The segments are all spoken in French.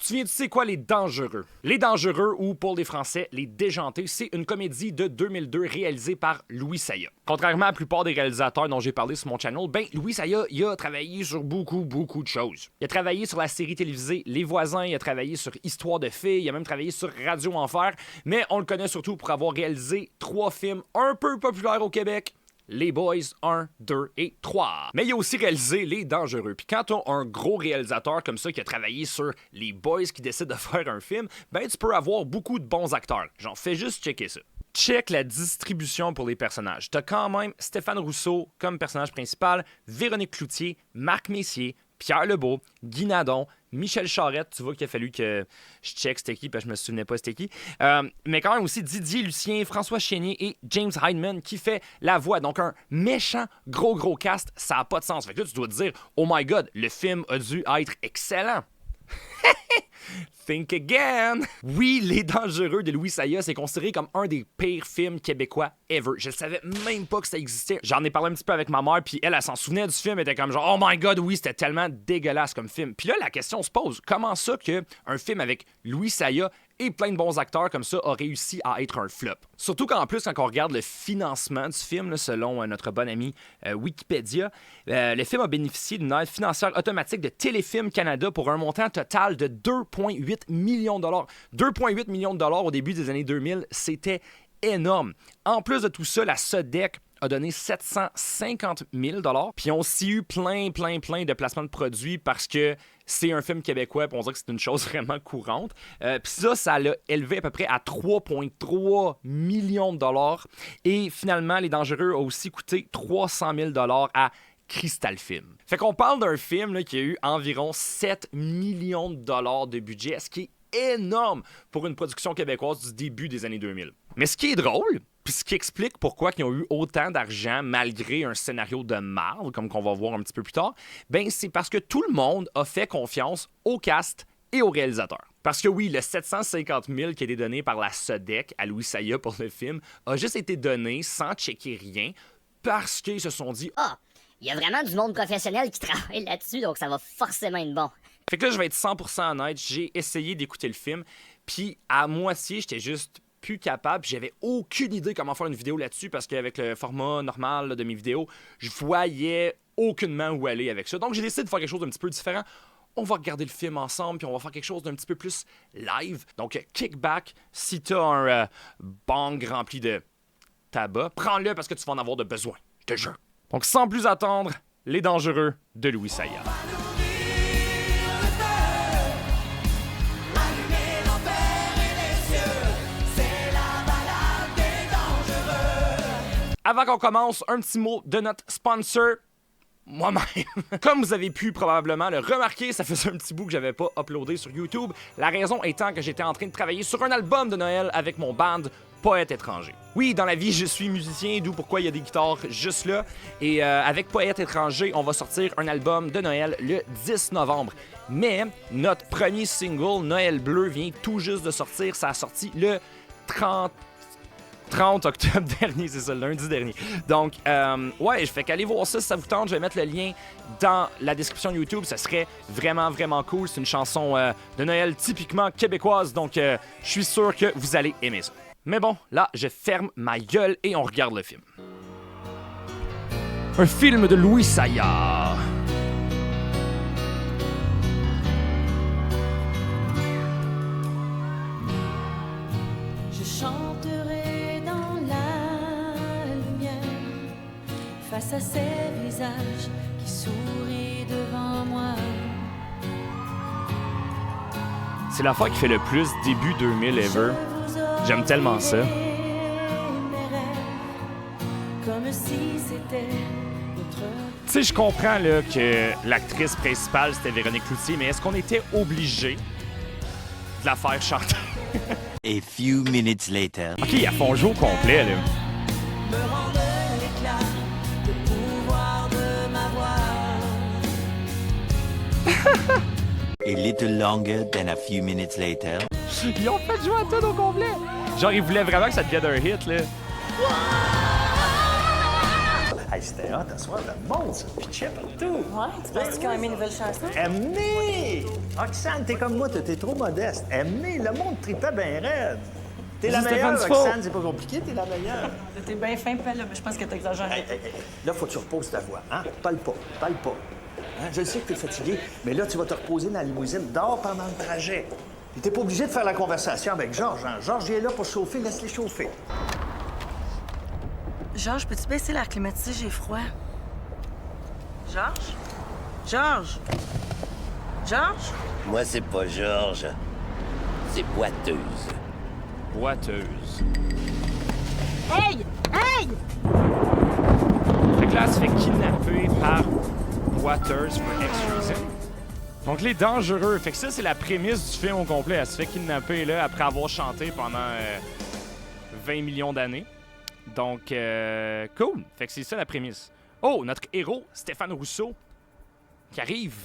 souviens, tu sais quoi, Les Dangereux? Les Dangereux, ou pour les Français, Les Déjantés, c'est une comédie de 2002 réalisée par Louis Saya. Contrairement à la plupart des réalisateurs dont j'ai parlé sur mon channel, Louis Saya, il a travaillé sur beaucoup de choses. Il a travaillé sur la série télévisée Les Voisins, il a travaillé sur Histoire de filles, il a même travaillé sur Radio Enfer, mais on le connaît surtout pour avoir réalisé 3 films un peu populaires au Québec. Les Boys 1, 2 et 3. Mais il a aussi réalisé Les Dangereux. Puis quand t'as un gros réalisateur comme ça qui a travaillé sur Les Boys qui décide de faire un film, tu peux avoir beaucoup de bons acteurs. Genre, fais juste checker ça. Check la distribution pour les personnages. T'as quand même Stéphane Rousseau comme personnage principal, Véronique Cloutier, Marc Messier, Pierre Lebeau, Guy Nadon, Michel Charette, tu vois qu'il a fallu que je check c'était qui, parce que je me souvenais pas c'était qui. Mais quand même aussi Didier Lucien, François Chénier et James Hyndman qui fait la voix. Donc un méchant gros cast, ça a pas de sens. Fait que là, tu dois te dire, oh my god, le film a dû être excellent. Think again! Oui, Les Dangereux de Louis Saya, c'est considéré comme un des pires films québécois ever. Je savais même pas que ça existait. J'en ai parlé un petit peu avec ma mère, puis elle s'en souvenait du film, elle était comme genre, oh my god, oui, c'était tellement dégueulasse comme film. Puis là, la question se pose, comment ça qu'un film avec Louis Saya et plein de bons acteurs comme ça a réussi à être un flop? Surtout qu'en plus, quand on regarde le financement du film, là, selon notre bon ami Wikipédia, le film a bénéficié d'une aide financière automatique de Téléfilm Canada pour un montant total de 2,8 millions de dollars. 2,8 millions de dollars au début des années 2000, c'était énorme. En plus de tout ça, la SODEC a donné 750 000 $. Puis ils ont aussi eu plein de placements de produits parce que c'est un film québécois, puis on dirait que c'est une chose vraiment courante. Puis ça l'a élevé à peu près à 3,3 millions de dollars. Et finalement, Les Dangereux a aussi coûté 300 000 $ à Crystal Film. Fait qu'on parle d'un film là, qui a eu environ 7 millions de dollars de budget, ce qui est énorme pour une production québécoise du début des années 2000. Mais ce qui est drôle, puis ce qui explique pourquoi ils ont eu autant d'argent malgré un scénario de marde, comme qu'on va voir un petit peu plus tard, c'est parce que tout le monde a fait confiance au cast et au réalisateur. Parce que oui, le 750 000 qui a été donné par la SODEC à Louis Saya pour le film a juste été donné sans checker rien parce qu'ils se sont dit « Ah, il y a vraiment du monde professionnel qui travaille là-dessus, donc ça va forcément être bon. » Fait que là, je vais être 100% honnête, j'ai essayé d'écouter le film, puis à moitié, j'étais juste plus capable, j'avais aucune idée comment faire une vidéo là-dessus, parce qu'avec le format normal là, de mes vidéos, je voyais aucunement où aller avec ça. Donc j'ai décidé de faire quelque chose d'un petit peu différent. On va regarder le film ensemble, puis on va faire quelque chose d'un petit peu plus live. Donc kick back, si t'as un bang rempli de tabac, prends-le parce que tu vas en avoir de besoin, je te jure. Donc sans plus attendre, Les Dangereux de Louis Saya. Avant qu'on commence, un petit mot de notre sponsor, moi-même. Comme vous avez pu probablement le remarquer, ça faisait un petit bout que j'avais pas uploadé sur YouTube. La raison étant que j'étais en train de travailler sur un album de Noël avec mon band Poète Étranger. Oui, dans la vie, je suis musicien, d'où pourquoi il y a des guitares juste là. Et avec Poète Étranger, on va sortir un album de Noël le 10 novembre. Mais notre premier single, Noël Bleu, vient tout juste de sortir. Ça a sorti le 30 octobre dernier, c'est ça, lundi dernier. Donc, ouais, je fais qu'aller voir ça si ça vous tente. Je vais mettre le lien dans la description YouTube. Ça serait vraiment cool. C'est une chanson de Noël typiquement québécoise. Donc, je suis sûr que vous allez aimer ça. Mais bon, là, je ferme ma gueule et on regarde le film. Un film de Louis Saya. Je chanterai dans la lumière face à ces visages qui sourient devant moi. C'est l'affaire qui fait le plus début 2000 ever. J'aime tellement ça. Comme si c'était notre... Tu sais, je comprends là, que l'actrice principale, c'était Véronique Cloutier, mais est-ce qu'on était obligé de la faire chanter? A few minutes later. OK, ils font jouer au complet, là. Me rend de l'éclat, le pouvoir de ma voix. A little longer than a few minutes later. Ils ont fait jouer à tout au complet. Genre, ils voulaient vraiment que ça devienne un hit, là. Hey, c'était hot, à soir, le monde, ça pitchait partout. Ouais, tu penses qu'ils ont aimé une nouvelle chanson? Amenez! Roxane, t'es comme moi, t'es trop modeste. Amenez, le monde tripait bien raide. T'es la Stéphane meilleure, Dufault. Roxane, c'est pas compliqué, t'es la meilleure. T'es bien fin, Pelle, mais je pense que t'exagères. Hey, là, faut que tu reposes ta voix, hein? Parle pas. Hein? Je sais que t'es fatigué, mais là, tu vas te reposer dans la limousine. Dors pendant le trajet. Puis t'es pas obligé de faire la conversation avec Georges, hein? Georges, il est là pour chauffer, laisse-les chauffer. Georges, peux-tu baisser l'air climatisé? J'ai froid. Georges? Georges? Georges? Moi, c'est pas Georges. C'est boiteuse. Boiteuse. Hey! Hey! Fait que là, elle se fait kidnapper par boiteuse for X reason. Donc, les dangereux. Fait que ça, c'est la prémisse du film au complet. Elle se fait kidnapper là, après avoir chanté pendant 20 millions d'années. Donc, cool. Fait que c'est ça la prémisse. Oh, notre héros, Stéphane Rousseau, qui arrive.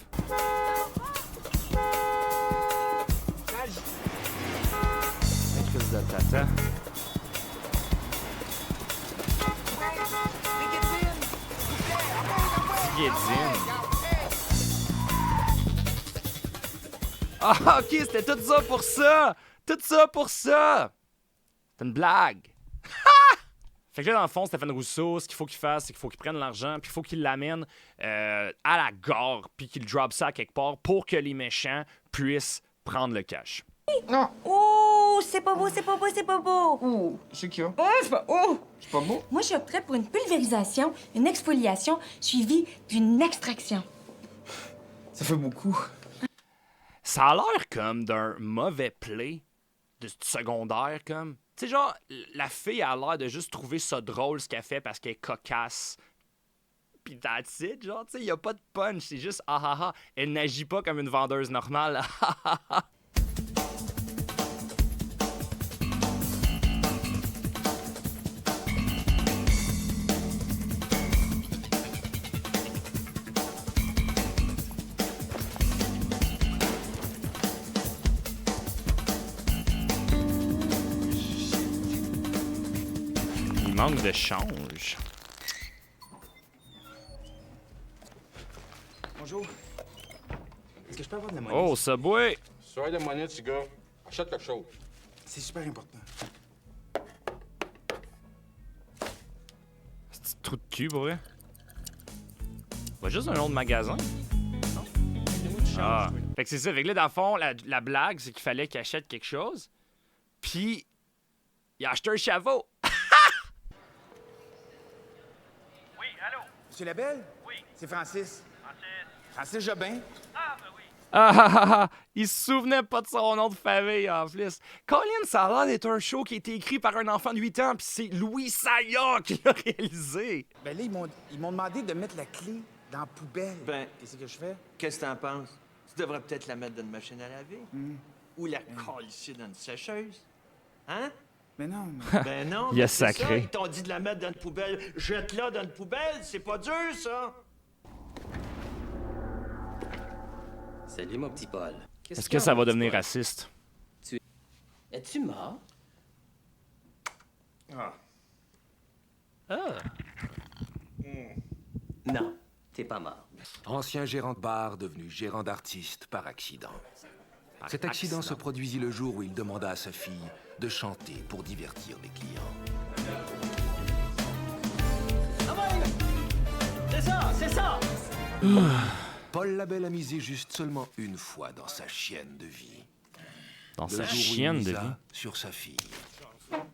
Crise de tata. Guédine. Ah, ok, c'était tout ça pour ça! Tout ça pour ça! C'est une blague! Fait que là, dans le fond, Stéphane Rousseau, ce qu'il faut qu'il fasse, c'est qu'il faut qu'il prenne l'argent, puis il faut qu'il l'amène à la gare, puis qu'il drop ça à quelque part pour que les méchants puissent prendre le cash. Oh, c'est pas beau, c'est pas beau, c'est pas beau. Oh, c'est qui, hein? Oh, c'est pas... Oh! C'est pas beau? Moi, je opterais pour une pulvérisation, une exfoliation, suivie d'une extraction. Ça fait beaucoup. Ça a l'air comme d'un mauvais play de secondaire, comme. Tu sais, genre, la fille a l'air de juste trouver ça drôle ce qu'elle fait parce qu'elle est cocasse. Pis that's it, genre, tu sais, y a pas de punch, c'est juste ah ah ah. Elle n'agit pas comme une vendeuse normale. Ah ah ah. Il manque de change. Bonjour. Est-ce que je peux avoir de la monnaie? Oh, Subway! Sois de monnaie, petit gars. Achète quelque chose. C'est super important. C'est un petit trou de cul, pour vrai. Va juste un autre magasin. Ah. Fait que c'est ça. Fait que là, dans le fond, la blague, c'est qu'il fallait qu'il achète quelque chose. Puis, il a acheté un chaveau. Monsieur Labelle? Oui. C'est Francis. Francis Jobin. Ah, ah, ah, ah. Il se souvenait pas de son nom de famille, en plus. Colin, ça a l'air d'être un show qui a été écrit par un enfant de 8 ans, puis c'est Louis Saya qui l'a réalisé. Ben là, ils m'ont demandé de mettre la clé dans la poubelle. Ben, Qu'est-ce que je fais? qu'est-ce que t'en penses? Tu devrais peut-être la mettre dans une machine à laver. Ou la coller dans une sécheuse. Hein? Mais non, Ben non, Il a mais c'est sacré. ça, ils t'ont dit de la mettre dans une poubelle. Jette-la dans une poubelle, c'est pas dur, ça! Salut, mon petit Paul. Est-ce que ça va devenir raciste? Es-tu mort? Non, t'es pas mort. Ancien gérant de bar devenu gérant d'artiste par accident. Cet accident se produisit le jour où il demanda à sa fille de chanter pour divertir les clients. C'est ça! Paul Labelle a misé juste seulement une fois dans sa chienne de vie. Dans Le sa jour où il chienne de misa vie. sur sa fille,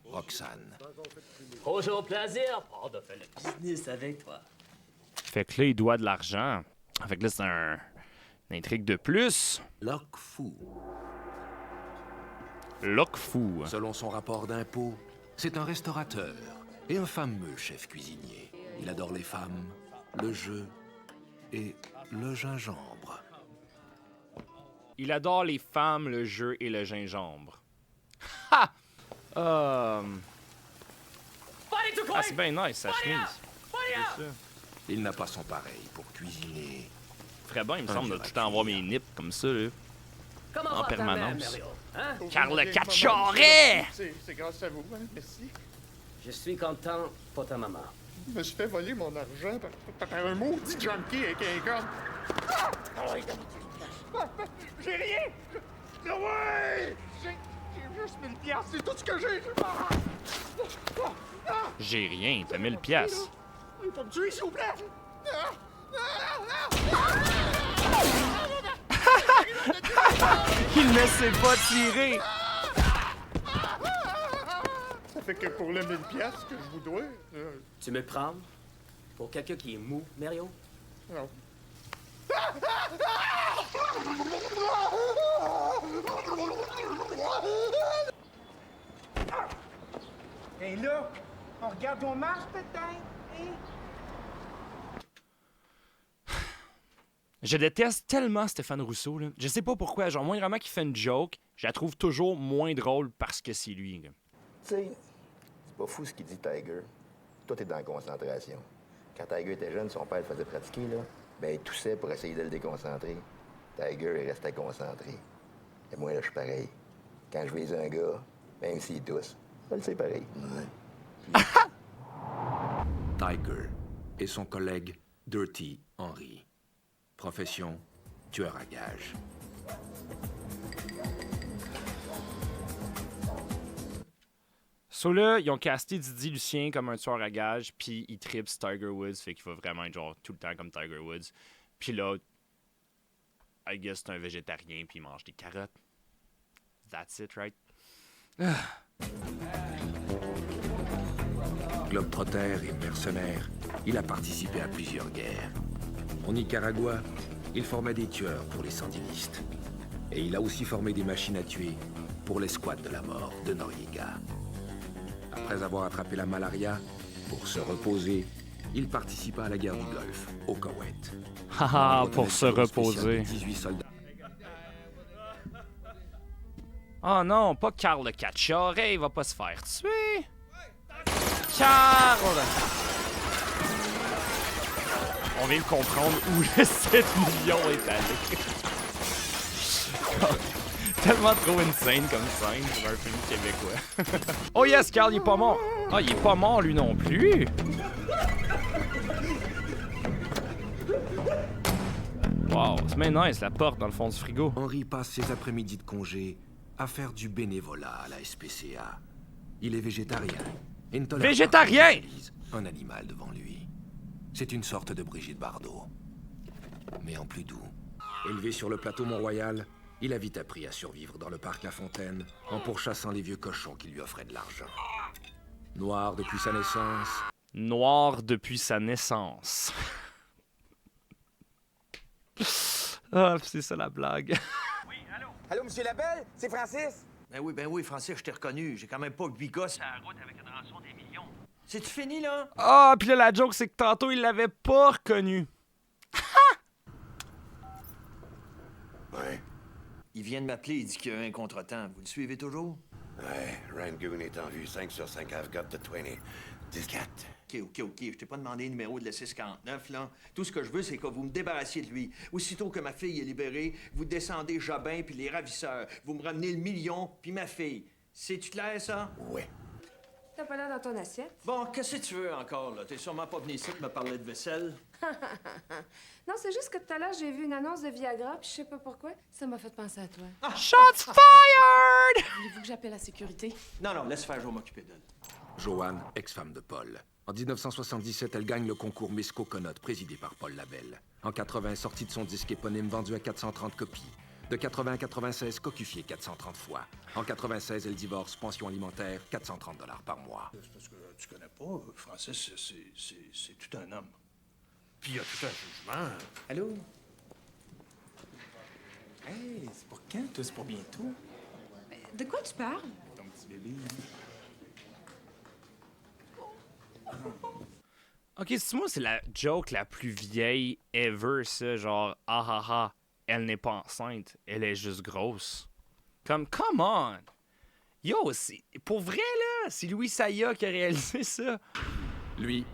Roxane. Toujours plaisir de faire le business avec toi. Fait que là, il doit de l'argent. Fait que là, c'est une intrigue de plus. Loc fou. Loc fou. Selon son rapport d'impôt, c'est un restaurateur et un fameux chef cuisinier. Il adore les femmes, le jeu et le gingembre. Il adore les femmes, le jeu et le gingembre. Ha! Ah, c'est bien nice, sa chemise. C'est ça. Il n'a pas son pareil pour cuisiner. Très bien, il me Un semble de dur à tout le temps avoir cuire. mes nips comme ça, là. Comment En va ta mère, permanence. Mario? Hein? Carl Cacciaret! C'est grâce à vous, hein? Merci. Je suis content pour ta maman. Je me suis fait voler mon argent par un maudit junkie avec un gun. J'ai rien! Ouais! J'ai juste 1000 piastres, c'est tout ce que j'ai! J'ai rien, t'as 1000 piastres. Il faut me tuer, s'il vous plaît! Il ne sait pas tirer! Ça fait que pour le 1000 piastres que je vous dois... Tu me prends pour quelqu'un qui est mou, Mario? Non. Et là, on regarde au marche peut-être, hein? Je déteste tellement Stéphane Rousseau, là. Je sais pas pourquoi. Genre, moindrement qu'il fait une joke, je la trouve toujours moins drôle parce que c'est lui, là. Tu sais, c'est pas fou ce qu'il dit Tiger. Toi, t'es dans la concentration. Quand Tiger était jeune, son père le faisait pratiquer, là. Ben, il toussait pour essayer de le déconcentrer. Tiger, il restait concentré. Et moi, là, je suis pareil. Quand je vise un gars, même s'il tousse, je le sais pareil. Tiger et son collègue Dirty Henry. Profession, tueur à gages. So là, ils ont casté Didi Lucien comme un tueur à gages, puis il tripe Tiger Woods, fait qu'il va vraiment être genre tout le temps comme Tiger Woods. Puis là, I guess c'est un végétarien, puis il mange des carottes. That's it, right? Globetrotter et mercenaire, il a participé à plusieurs guerres. Au Nicaragua, il formait des tueurs pour les sandinistes. Et il a aussi formé des machines à tuer pour l'escouade de la mort de Noriega. Après avoir attrapé la malaria, pour se reposer, il participa à la guerre du Golfe, au Koweït. Haha, pour se reposer. 18 soldats. Oh non, pas Carl le Catcheur, il va pas se faire tuer. Carl! On vient de comprendre où le 7 millions est allé. Tellement trop insane comme scène pour un film québécois. Oh yes, Carl, il est pas mort. Ah, il est pas mort lui non plus. Wow, c'est bien nice la porte dans le fond du frigo. Henri passe ses après-midi de congé à faire du bénévolat à la SPCA. Il est végétarien. Et ne tolère Végétarien! pas un animal devant lui. C'est une sorte de Brigitte Bardot. Mais en plus doux. Élevé sur le plateau Mont-Royal, il a vite appris à survivre dans le parc La Fontaine en pourchassant les vieux cochons qui lui offraient de l'argent. Noir depuis sa naissance. Noir depuis sa naissance. Ah, c'est ça la blague. Oui, allô? Allô, Monsieur Labelle? C'est Francis? Ben oui, Francis, je t'ai reconnu. J'ai quand même pas 8 gosses à la route avec une rançon des millions. C'est-tu fini, là? Ah, puis là, la joke, c'est que tantôt, il l'avait pas reconnu. Ouais. Il vient de m'appeler, il dit qu'il y a un contretemps. Vous le suivez toujours? Ouais, Rangoon est en vue. 5 sur 5, I've got the 20. 14. OK. Je t'ai pas demandé le numéro de la 649, là. Tout ce que je veux, c'est que vous me débarrassiez de lui. Aussitôt que ma fille est libérée, vous descendez Jobin puis les ravisseurs. Vous me ramenez le million puis ma fille. C'est-tu clair, ça? Ouais. T'as pas l'air dans ton assiette? Bon, qu'est-ce que tu veux encore, là? T'es sûrement pas venu ici me parler de vaisselle. Non, c'est juste que tout à l'heure, j'ai vu une annonce de Viagra, puis je sais pas pourquoi. Ça m'a fait penser à toi. Shots fired! Voulez-vous que j'appelle la sécurité? Non, laisse faire, je vais m'occuper d'elle. Joanne, ex-femme de Paul. En 1977, elle gagne le concours Miss Coconut, présidé par Paul Labelle. En 80, sortie de son disque éponyme vendu à 430 copies. De 80 à 96, cocufié 430 fois. En 96, elle divorce, pension alimentaire, 430 $ par mois. C'est parce que tu connais pas, Francis, c'est tout un homme. Puis il y a tout un jugement. Allô? Hey, c'est pour quand, toi? C'est pour bientôt? De quoi tu parles? Ton petit bébé. Ok, c'est moi, c'est la joke la plus vieille ever, ça. Genre, elle n'est pas enceinte, elle est juste grosse. Comme, come on! Yo, pour vrai, là, c'est Louis Saya qui a réalisé ça. Lui,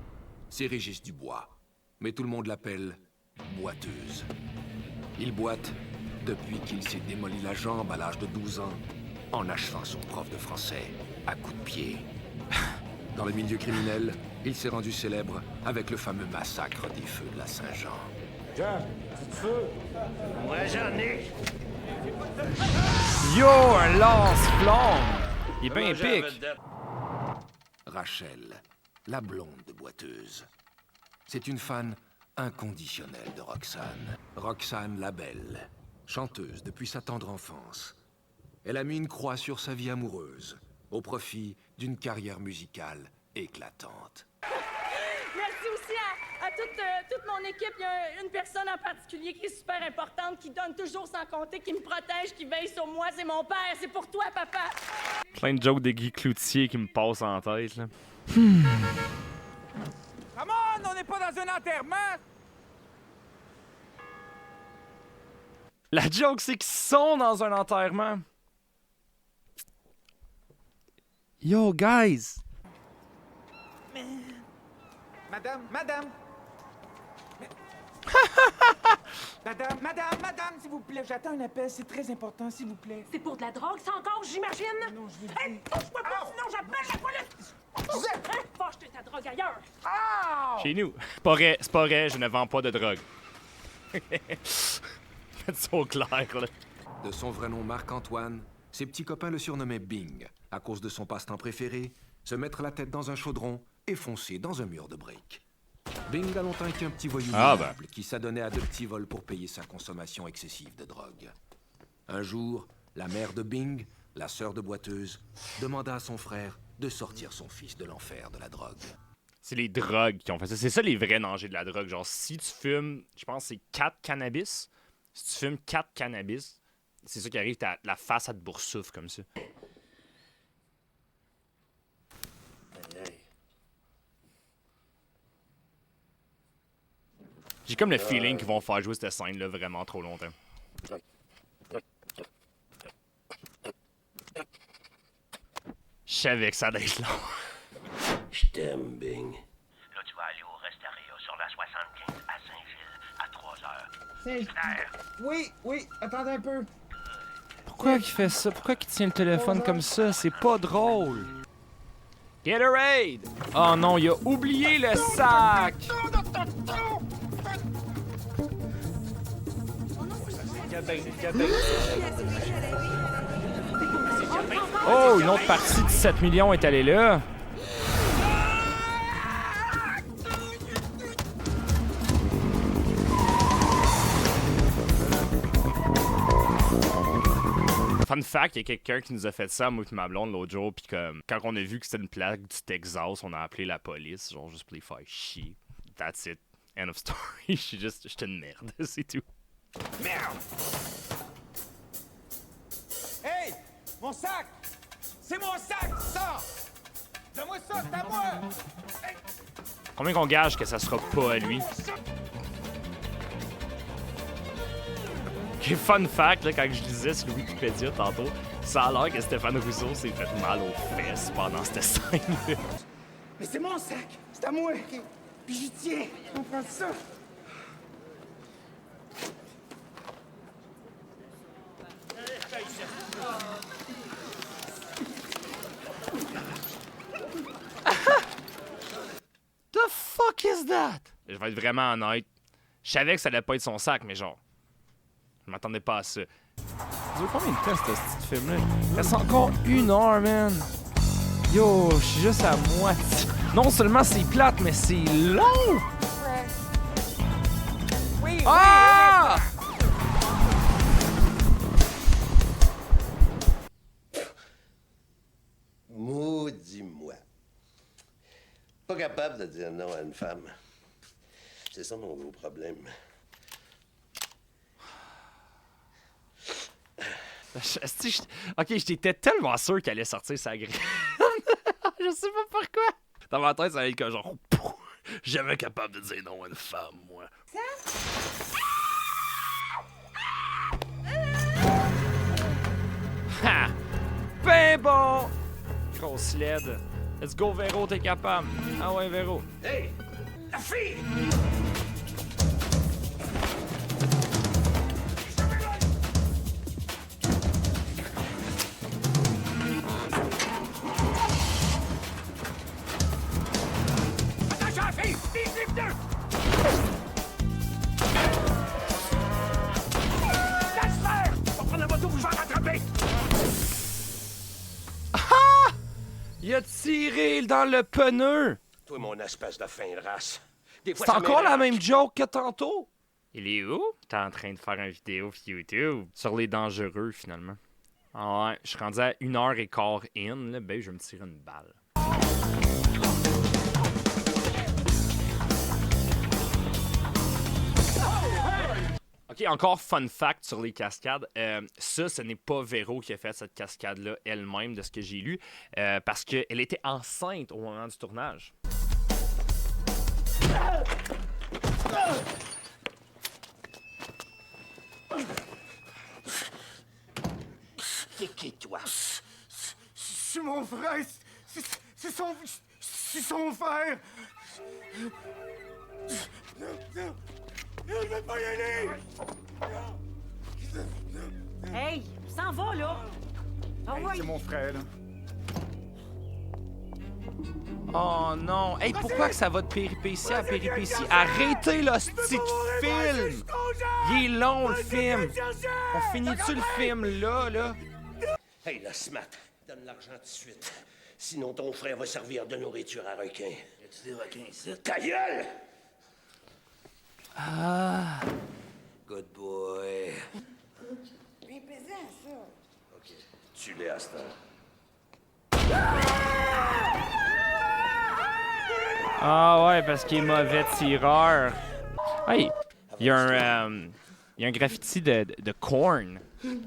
c'est Régis Dubois. Mais tout le monde l'appelle boiteuse. Il boite depuis qu'il s'est démoli la jambe à l'âge de 12 ans en achevant son prof de français à coups de pied. Dans le milieu criminel, il s'est rendu célèbre avec le fameux massacre des feux de la Saint-Jean. Tiens, petit feu. Moi, j'en ai. Yo, un lance-flamme! Il est bien épique. Rachel, la blonde de Boiteuse. C'est une fan inconditionnelle de Roxane. Roxane la Belle, chanteuse depuis sa tendre enfance. Elle a mis une croix sur sa vie amoureuse, au profit d'une carrière musicale éclatante. Merci aussi à toute mon équipe. Il y a une personne en particulier qui est super importante, qui donne toujours sans compter, qui me protège, qui veille sur moi. C'est mon père. C'est pour toi, papa. Plein de jokes de Guy Cloutier qui me passent en tête, là. Come on, on n'est pas dans un enterrement! La joke, c'est qu'ils sont dans un enterrement. Yo, guys! Madame! Madame, s'il vous plaît, j'attends un appel, c'est très important, s'il vous plaît. C'est pour de la drogue, ça encore, j'imagine? Non, je vous dis... Hey, touche-moi pas, sinon j'appelle la police! Va acheter ta drogue ailleurs! Chez nous. C'est pas vrai, je ne vends pas de drogue. Faites ça au clair, là. De son vrai nom Marc-Antoine, ses petits copains le surnommaient Bing, à cause de son passe-temps préféré, se mettre la tête dans un chaudron et foncer dans un mur de briques. Bing a longtemps été un petit voyou minable qui s'adonnait à de petits vols pour payer sa consommation excessive de drogue. Un jour, la mère de Bing, la sœur de Boiteuse, demanda à son frère de sortir son fils de l'enfer de la drogue. C'est les drogues qui ont fait ça. C'est ça les vrais dangers de la drogue. Genre, si tu fumes, je pense que c'est 4 cannabis. Si tu fumes 4 cannabis, c'est ça qui arrive, t'as la face à te boursoufle comme ça. J'ai comme le feeling qu'ils vont faire jouer cette scène-là vraiment trop longtemps. Je savais que ça allait être long. Je t'aime, Bing. Là, tu vas aller au Restaria sur la 75 à Saint-Gilles à 3h. Oui, attendez un peu. Pourquoi il fait ça? Pourquoi il tient le téléphone comme ça? C'est pas drôle. Gatorade! Oh non, il a oublié le sac! Oh, une autre partie de 7 millions est allée là. Fun fact, il y a quelqu'un qui nous a fait ça, moi et ma blonde, l'autre jour, puis comme, quand on a vu que c'était une plaque du Texas, on a appelé la police, genre juste pour les faire chier. That's it. End of story. J'étais une merde, c'est tout. Merde! Hey! Mon sac! C'est mon sac! Sors! Donne-moi ça, c'est à moi! Hey! Combien qu'on gage que ça sera pas à lui? Ok, fun fact, là, quand je lisais sur le Wikipédia tantôt, ça a l'air que Stéphane Rousseau s'est fait mal aux fesses pendant cette scène-là. Mais c'est mon sac! C'est à moi! Puis j'y tiens! On prend ça! The fuck is that? Je vais être vraiment honnête. Je savais que ça allait pas être son sac, mais genre, je m'attendais pas à ça. Ça dure combien de temps, ce petit film-là? Il reste encore 1 heure, man. Yo, je suis juste à moitié. Non seulement c'est plate, mais c'est long! Oui, ah! Maudis-moi. Pas capable de dire non à une femme. C'est ça mon gros problème. Ok, j'étais tellement sûr qu'elle allait sortir sa grille. Je sais pas pourquoi. Dans ma tête, ça allait être comme genre... Jamais capable de dire non à une femme, moi. Ha! Ben bon! Grosse LED. Let's go, Véro, t'es capable. Ah ouais, Véro. Hey! La fille! Il a tiré dans le pneu! Toi, mon espèce de fin de race. Des fois, C'est ça encore la m'énerve. même joke que tantôt! Il est où? T'es en train de faire une vidéo sur YouTube sur les dangereux, finalement. Ah ouais, je suis rendu à 1h15 in, là, ben je vais me tirer une balle. OK, encore fun fact sur les cascades. Ça, ce n'est pas Véro qui a fait cette cascade-là elle-même, de ce que j'ai lu, parce qu'elle était enceinte au moment du tournage. C'est qui, toi? C'est mon frère. C'est son frère. Non, je vais pas y aller. Hey, s'en va, là! Ah ouais. C'est mon frère, là. Oh non! Hey, pourquoi que ça va de péripétie à péripétie? Arrêtez là, ce petit film! Il est long, le film! On finit-tu le film là? Hey, la Smat, donne l'argent tout de suite. Sinon, ton frère va servir de nourriture à requin. Y a-tu des requins ici? Ta gueule! Ah... Good boy. Bien pesant, ça. OK. Tu l'es à ce temps. Ah ouais, parce qu'il est mauvais tireur. Hey, il y a un graffiti de Korn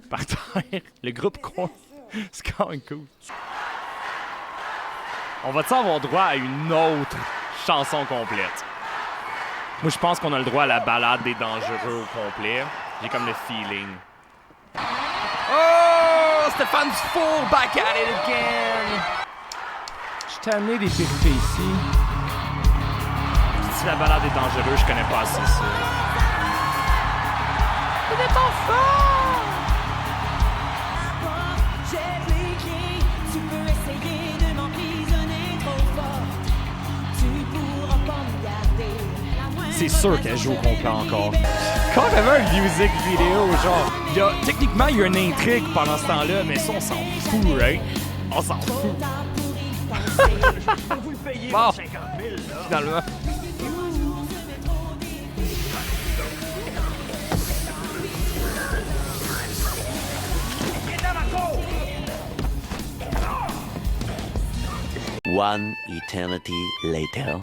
par terre. Le groupe Korn. C'est quand même cool. On va-tu avoir droit à une autre chanson complète? Moi, je pense qu'on a le droit à la balade des dangereux au complet. J'ai comme le feeling. Oh! Stéphane Dufour, back at it again! Je suis tanné des péripéties. Si la balade est dangereuse, je connais pas assez ça. Il est enfant! J'ai cliqué, tu peux essayer de m'emprisonner trop fort. Tu pourras pas me garder. C'est sûr qu'elle joue au complet encore. Carrément un music vidéo, genre. Techniquement, il y a une intrigue pendant ce temps-là, mais ça, on s'en fout, right? On s'en fout. Vous le payez Bon. 50 000, là. Finalement. One eternity later.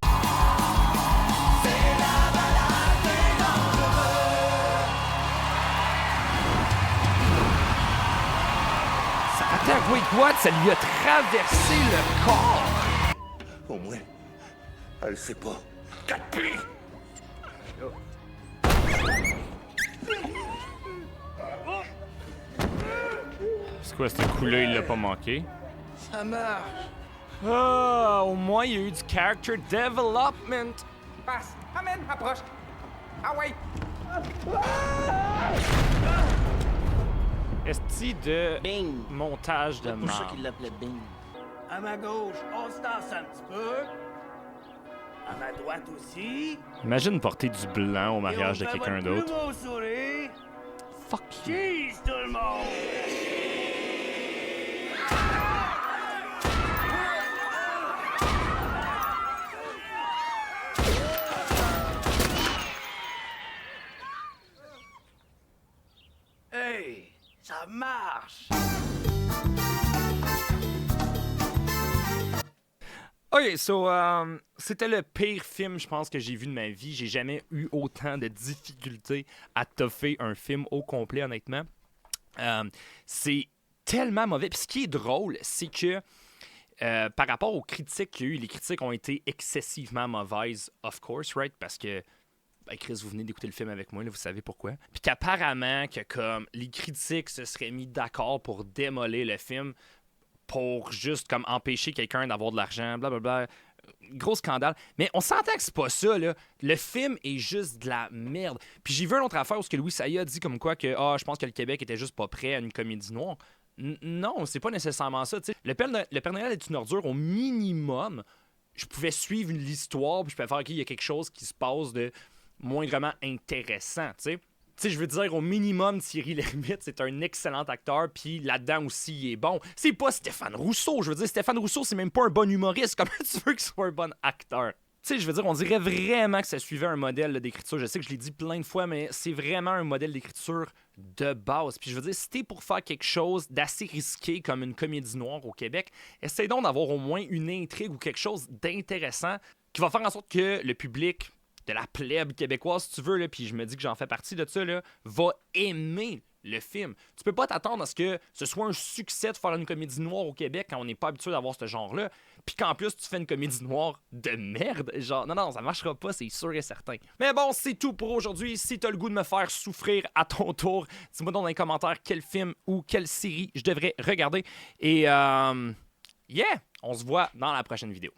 Attends, wait, what? Ça lui a traversé le corps! Au moins, elle sait pas. 4 pieds! C'est quoi, ce coup-là, il l'a pas manqué? Ça marche. Ah, au moins, il y a eu du character development. Passe. Amène, approche. Ah ouais. Esti de montage de C'est pour ça marde. qu'il l'appelait Bing. À ma gauche, on se tasse un petit peu. À ma droite aussi. Imagine porter du blanc au mariage de Et on fait quelqu'un votre d'autre. plus beau sourire. Fuck you. Cheese, tout le monde! Hey, ça marche! Ok, so, c'était le pire film, je pense, que j'ai vu de ma vie. J'ai jamais eu autant de difficultés à toffer un film au complet, honnêtement. C'est tellement mauvais. Puis ce qui est drôle, c'est que par rapport aux critiques qu'il y a eu, les critiques ont été excessivement mauvaises, of course, right? Parce que, ben, Chris, vous venez d'écouter le film avec moi, là, vous savez pourquoi. Puis qu'apparemment, que comme les critiques se seraient mis d'accord pour démolir le film, pour juste comme empêcher quelqu'un d'avoir de l'argent, blablabla. Gros scandale. Mais on s'entend que c'est pas ça, là. Le film est juste de la merde. Puis j'ai vu une autre affaire où ce que Louis Saya a dit comme quoi que je pense que le Québec était juste pas prêt à une comédie noire. Non, c'est pas nécessairement ça. T'sais. Le Père Noël est une ordure. Au minimum, je pouvais suivre l'histoire puis je pouvais faire qu'il y a quelque chose qui se passe de moindrement intéressant, tu sais. sais, je veux dire, au minimum, Thierry Lhermitte, c'est un excellent acteur, puis là-dedans aussi, il est bon. C'est pas Stéphane Rousseau, je veux dire, Stéphane Rousseau, c'est même pas un bon humoriste. Comment tu veux qu'il soit un bon acteur? Tu sais, je veux dire, on dirait vraiment que ça suivait un modèle là, d'écriture. Je sais que je l'ai dit plein de fois, mais c'est vraiment un modèle d'écriture de base. Puis je veux dire, si t'es pour faire quelque chose d'assez risqué comme une comédie noire au Québec, essaye donc d'avoir au moins une intrigue ou quelque chose d'intéressant qui va faire en sorte que le public de la plèbe québécoise, si tu veux, là, puis je me dis que j'en fais partie de ça, là, va aimer le film. Tu peux pas t'attendre à ce que ce soit un succès de faire une comédie noire au Québec quand on n'est pas habitué d'avoir ce genre-là, puis qu'en plus tu fais une comédie noire de merde. Genre, non, ça marchera pas, c'est sûr et certain. Mais bon, c'est tout pour aujourd'hui. Si t'as le goût de me faire souffrir à ton tour, dis-moi dans les commentaires quel film ou quelle série je devrais regarder. Et, yeah, on se voit dans la prochaine vidéo.